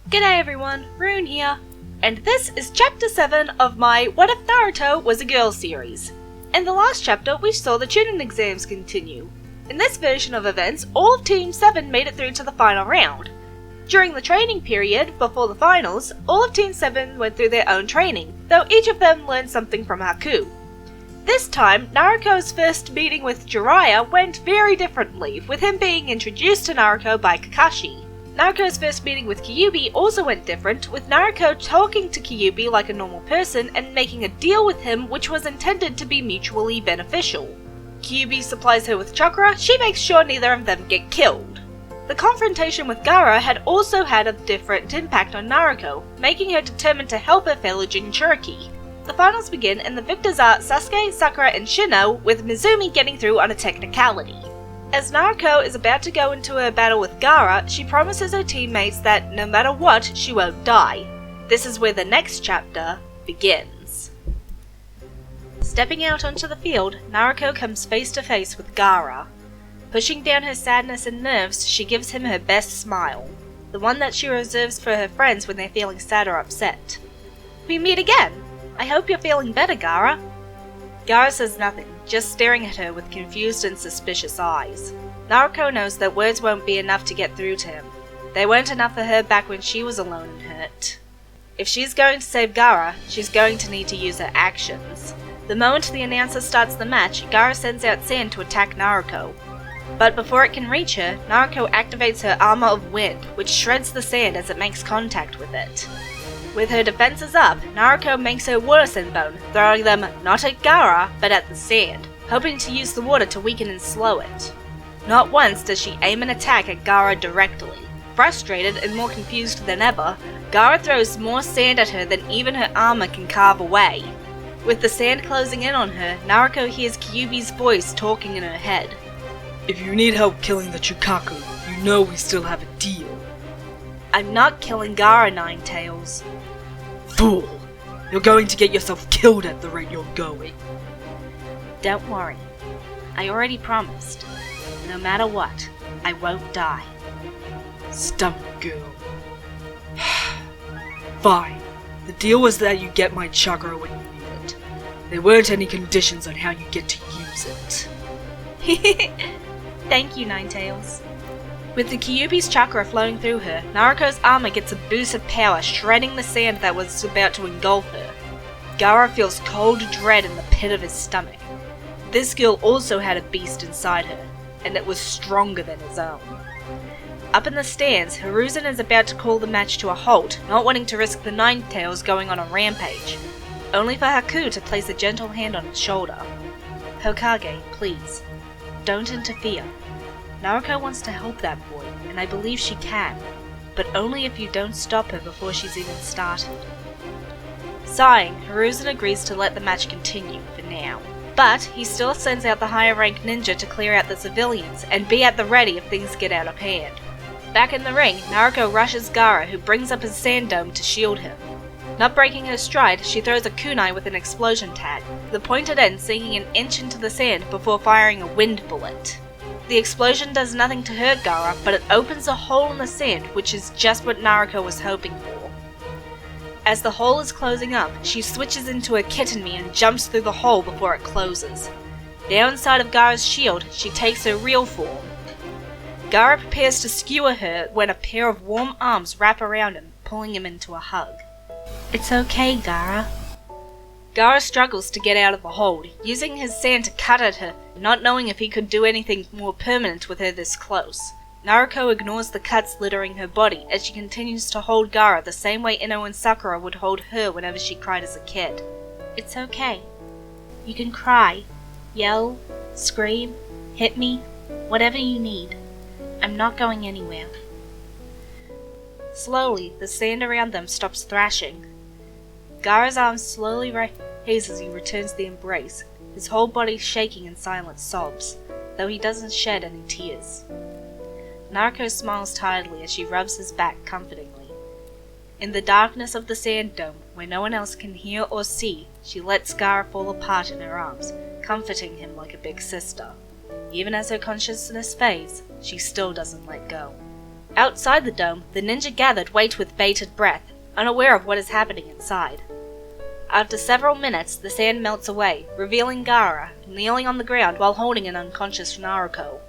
G'day everyone, Rune here, and this is chapter 7 of my What If Naruto Was a Girl series. In the last chapter, we saw the tuning exams continue. In this version of events, all of Team 7 made it through to the final round. During the training period, before the finals, all of Team 7 went through their own training, though each of them learned something from Haku. This time, Naruto's first meeting with Jiraiya went very differently, with him being introduced to Naruto by Kakashi. Naruto's first meeting with Kyubi also went different, with Naruto talking to Kyubi like a normal person and making a deal with him which was intended to be mutually beneficial. Kyubi supplies her with chakra, she makes sure neither of them get killed. The confrontation with Gaara had also had a different impact on Naruto, making her determined to help her fellow Jinchuriki. The finals begin and the victors are Sasuke, Sakura and Shino, with Mizumi getting through on a technicality. As Naruto is about to go into her battle with Gaara, she promises her teammates that no matter what, she won't die. This is where the next chapter begins. Stepping out onto the field, Naruto comes face to face with Gaara. Pushing down her sadness and nerves, she gives him her best smile, the one that she reserves for her friends when they're feeling sad or upset. We meet again! I hope you're feeling better, Gaara. Gaara says nothing, just staring at her with confused and suspicious eyes. Naruto knows that words won't be enough to get through to him. They weren't enough for her back when she was alone and hurt. If she's going to save Gaara, she's going to need to use her actions. The moment the announcer starts the match, Gaara sends out sand to attack Naruto. But before it can reach her, Naruto activates her Armor of Wind, which shreds the sand as it makes contact with it. With her defenses up, Naruto makes her water senbon, throwing them not at Gaara, but at the sand, hoping to use the water to weaken and slow it. Not once does she aim an attack at Gaara directly. Frustrated and more confused than ever, Gaara throws more sand at her than even her armor can carve away. With the sand closing in on her, Naruto hears Kyubi's voice talking in her head. If you need help killing the Chukaku, you know we still have a deal. I'm not killing Gaara, Ninetales. Fool! You're going to get yourself killed at the rate you're going. Don't worry. I already promised. No matter what, I won't die. Stubborn girl. Fine. The deal was that you get my chakra when you need it. There weren't any conditions on how you get to use it. Thank you, Ninetales. With the Kyubi's chakra flowing through her, Naruto's armor gets a boost of power, shredding the sand that was about to engulf her. Gaara feels cold dread in the pit of his stomach. This girl also had a beast inside her, and it was stronger than his own. Up in the stands, Hiruzen is about to call the match to a halt, not wanting to risk the Ninetales going on a rampage, only for Haku to place a gentle hand on his shoulder. Hokage, please, don't interfere. Naruto wants to help that boy, and I believe she can, but only if you don't stop her before she's even started. Sighing, Hiruzen agrees to let the match continue for now, but he still sends out the higher rank ninja to clear out the civilians and be at the ready if things get out of hand. Back in the ring, Naruto rushes Gaara, who brings up his sand dome to shield him. Not breaking her stride, she throws a kunai with an explosion tag, the pointed end sinking an inch into the sand before firing a wind bullet. The explosion does nothing to hurt Gaara, but it opens a hole in the sand, which is just what Naruto was hoping for. As the hole is closing up, she switches into a kitten me and jumps through the hole before it closes. Now inside of Gaara's shield, she takes her real form. Gaara prepares to skewer her when a pair of warm arms wrap around him, pulling him into a hug. It's okay, Gaara. Gaara struggles to get out of the hold, using his sand to cut at her, not knowing if he could do anything more permanent with her this close. Naruto ignores the cuts littering her body as she continues to hold Gaara the same way Ino and Sakura would hold her whenever she cried as a kid. It's okay. You can cry, yell, scream, hit me, whatever you need. I'm not going anywhere. Slowly, the sand around them stops thrashing. Gaara's arms slowly raise as he returns the embrace, his whole body shaking in silent sobs, though he doesn't shed any tears. Naruto smiles tiredly as she rubs his back comfortingly. In the darkness of the sand dome, where no one else can hear or see, she lets Gaara fall apart in her arms, comforting him like a big sister. Even as her consciousness fades, she still doesn't let go. Outside the dome, the ninja gathered wait with bated breath, unaware of what is happening inside. After several minutes, the sand melts away, revealing Gaara, kneeling on the ground while holding an unconscious Naruto.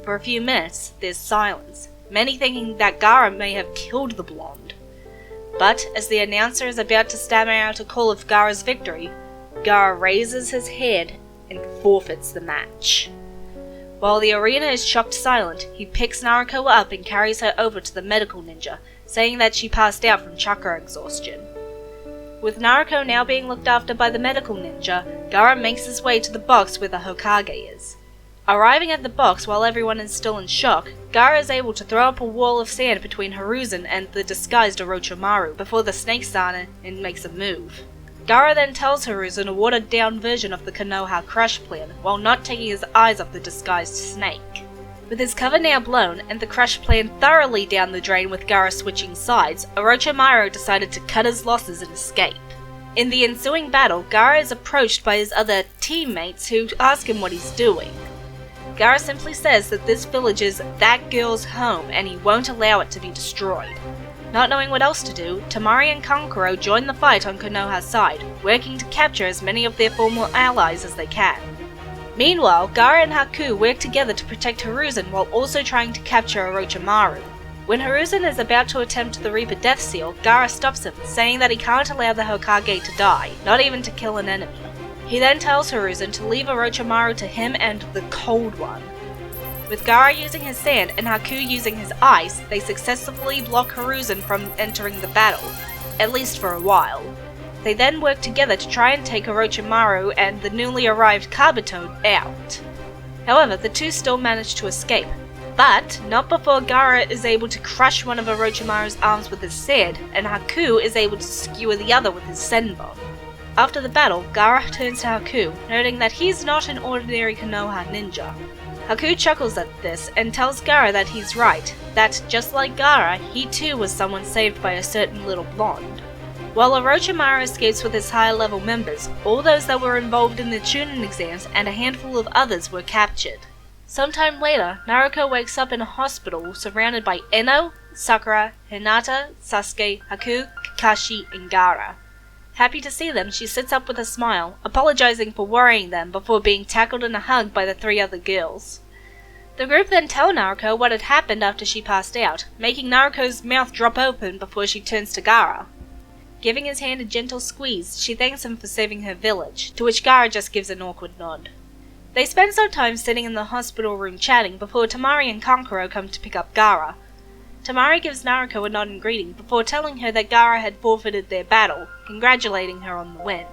For a few minutes, there's silence, many thinking that Gaara may have killed the blonde. But as the announcer is about to stammer out a call of Gaara's victory, Gaara raises his head and forfeits the match. While the arena is shocked silent, he picks Naruto up and carries her over to the medical ninja, saying that she passed out from chakra exhaustion. With Naruto now being looked after by the medical ninja, Gaara makes his way to the box where the Hokage is. Arriving at the box while everyone is still in shock, Gaara is able to throw up a wall of sand between Hiruzen and the disguised Orochimaru before the snake starter and makes a move. Gaara then tells Hiruzen a watered-down version of the Konoha crush plan, while not taking his eyes off the disguised snake. With his cover now blown, and the crush plan thoroughly down the drain with Gaara switching sides, Orochimaru decided to cut his losses and escape. In the ensuing battle, Gaara is approached by his other teammates who ask him what he's doing. Gaara simply says that this village is that girl's home and he won't allow it to be destroyed. Not knowing what else to do, Temari and Kankuro join the fight on Konoha's side, working to capture as many of their former allies as they can. Meanwhile, Gaara and Haku work together to protect Hiruzen while also trying to capture Orochimaru. When Hiruzen is about to attempt the Reaper Death Seal, Gaara stops him, saying that he can't allow the Hokage to die, not even to kill an enemy. He then tells Hiruzen to leave Orochimaru to him and the Cold One. With Gaara using his sand and Haku using his ice, they successfully block Hiruzen from entering the battle, at least for a while. They then work together to try and take Orochimaru and the newly arrived Kabuto out. However, the two still manage to escape, but not before Gaara is able to crush one of Orochimaru's arms with his sand, and Haku is able to skewer the other with his senbon. After the battle, Gaara turns to Haku, noting that he's not an ordinary Konoha ninja. Haku chuckles at this and tells Gaara that he's right, that just like Gaara, he too was someone saved by a certain little blonde. While Orochimaru escapes with his higher level members, all those that were involved in the Chunin exams and a handful of others were captured. Sometime later, Naruto wakes up in a hospital surrounded by Ino, Sakura, Hinata, Sasuke, Haku, Kakashi, and Gaara. Happy to see them, she sits up with a smile, apologizing for worrying them before being tackled in a hug by the three other girls. The group then tell Naruto what had happened after she passed out, making Naruto's mouth drop open before she turns to Gaara. Giving his hand a gentle squeeze, she thanks him for saving her village, to which Gaara just gives an awkward nod. They spend some time sitting in the hospital room chatting before Temari and Kankuro come to pick up Gaara. Temari gives Naruto a nod and greeting before telling her that Gaara had forfeited their battle, congratulating her on the win.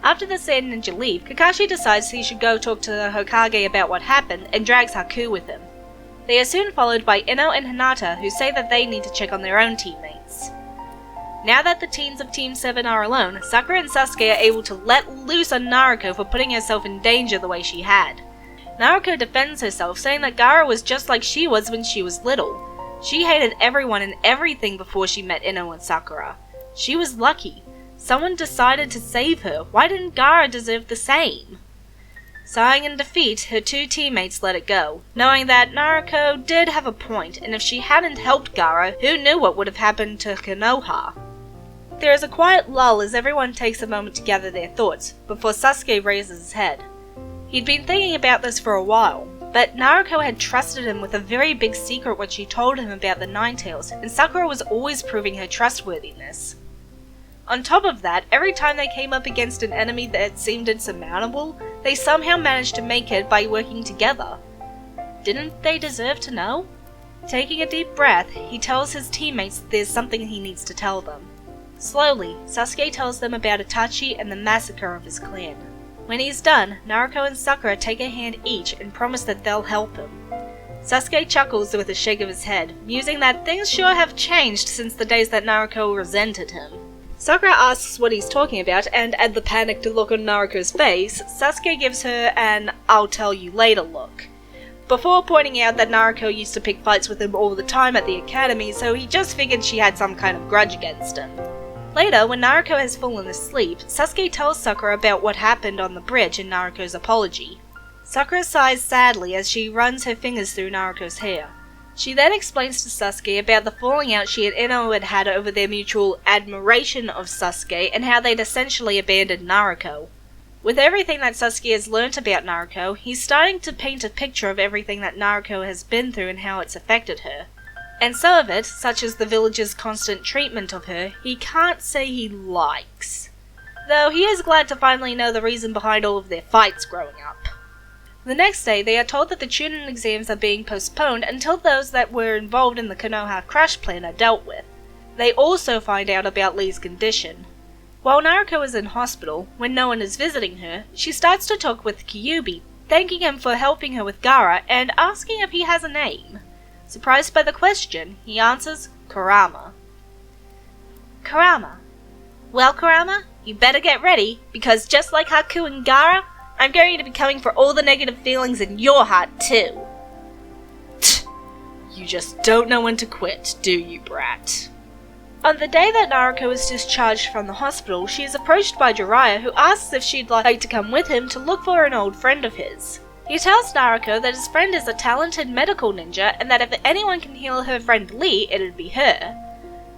After the Sand Ninja leave, Kakashi decides he should go talk to the Hokage about what happened and drags Haku with him. They are soon followed by Ino and Hinata, who say that they need to check on their own teammates. Now that the teens of Team 7 are alone, Sakura and Sasuke are able to let loose on Naruto for putting herself in danger the way she had. Naruto defends herself, saying that Gaara was just like she was when she was little. She hated everyone and everything before she met Ino and Sakura. She was lucky. Someone decided to save her. Why didn't Gaara deserve the same? Sighing in defeat, her two teammates let it go, knowing that Naruto did have a point, and if she hadn't helped Gaara, who knew what would have happened to Konoha? There is a quiet lull as everyone takes a moment to gather their thoughts, before Sasuke raises his head. He'd been thinking about this for a while, but Naruto had trusted him with a very big secret when she told him about the Ninetales, and Sakura was always proving her trustworthiness. On top of that, every time they came up against an enemy that seemed insurmountable, they somehow managed to make it by working together. Didn't they deserve to know? Taking a deep breath, he tells his teammates that there's something he needs to tell them. Slowly, Sasuke tells them about Itachi and the massacre of his clan. When he's done, Naruto and Sakura take a hand each and promise that they'll help him. Sasuke chuckles with a shake of his head, musing that things sure have changed since the days that Naruto resented him. Sakura asks what he's talking about, and at the panicked look on Naruto's face, Sasuke gives her an "I'll tell you later" look, before pointing out that Naruto used to pick fights with him all the time at the academy, so he just figured she had some kind of grudge against him. Later, when Naruto has fallen asleep, Sasuke tells Sakura about what happened on the bridge and Naruto's apology. Sakura sighs sadly as she runs her fingers through Naruto's hair. She then explains to Sasuke about the falling out she and Ino had had over their mutual admiration of Sasuke and how they'd essentially abandoned Naruto. With everything that Sasuke has learnt about Naruto, he's starting to paint a picture of everything that Naruto has been through and how it's affected her. And some of it, such as the village's constant treatment of her, he can't say he likes. Though he is glad to finally know the reason behind all of their fights growing up. The next day, they are told that the Chunin exams are being postponed until those that were involved in the Konoha crash plan are dealt with. They also find out about Lee's condition. While Naruto is in hospital, when no one is visiting her, she starts to talk with Kyubi, thanking him for helping her with Gaara and asking if he has a name. Surprised by the question, he answers Kurama. Kurama. Well, Kurama, you better get ready, because just like Haku and Gaara, I'm going to be coming for all the negative feelings in your heart, too. You just don't know when to quit, do you, brat? On the day that Naruto is discharged from the hospital, she is approached by Jiraiya, who asks if she'd like to come with him to look for an old friend of his. He tells Naruto that his friend is a talented medical ninja, and that if anyone can heal her friend Lee, it'd be her.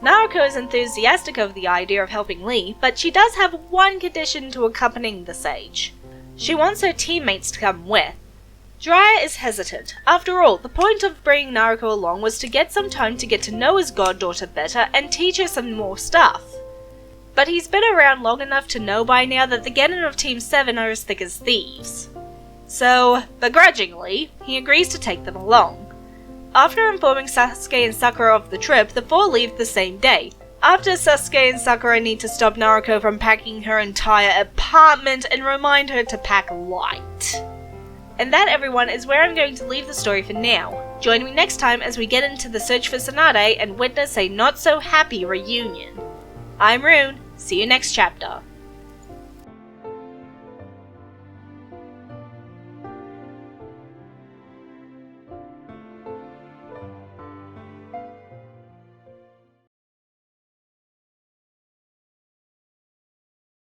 Naruto is enthusiastic over the idea of helping Lee, but she does have one condition to accompanying the sage. She wants her teammates to come with. Jiraiya is hesitant. After all, the point of bringing Naruto along was to get some time to get to know his goddaughter better and teach her some more stuff. But he's been around long enough to know by now that the Genin of Team 7 are as thick as thieves. So, begrudgingly, he agrees to take them along. After informing Sasuke and Sakura of the trip, the four leave the same day. After Sasuke and Sakura need to stop Naruto from packing her entire apartment and remind her to pack light. And that, everyone, is where I'm going to leave the story for now. Join me next time as we get into the search for Tsunade and witness a not-so-happy reunion. I'm Rune, see you next chapter.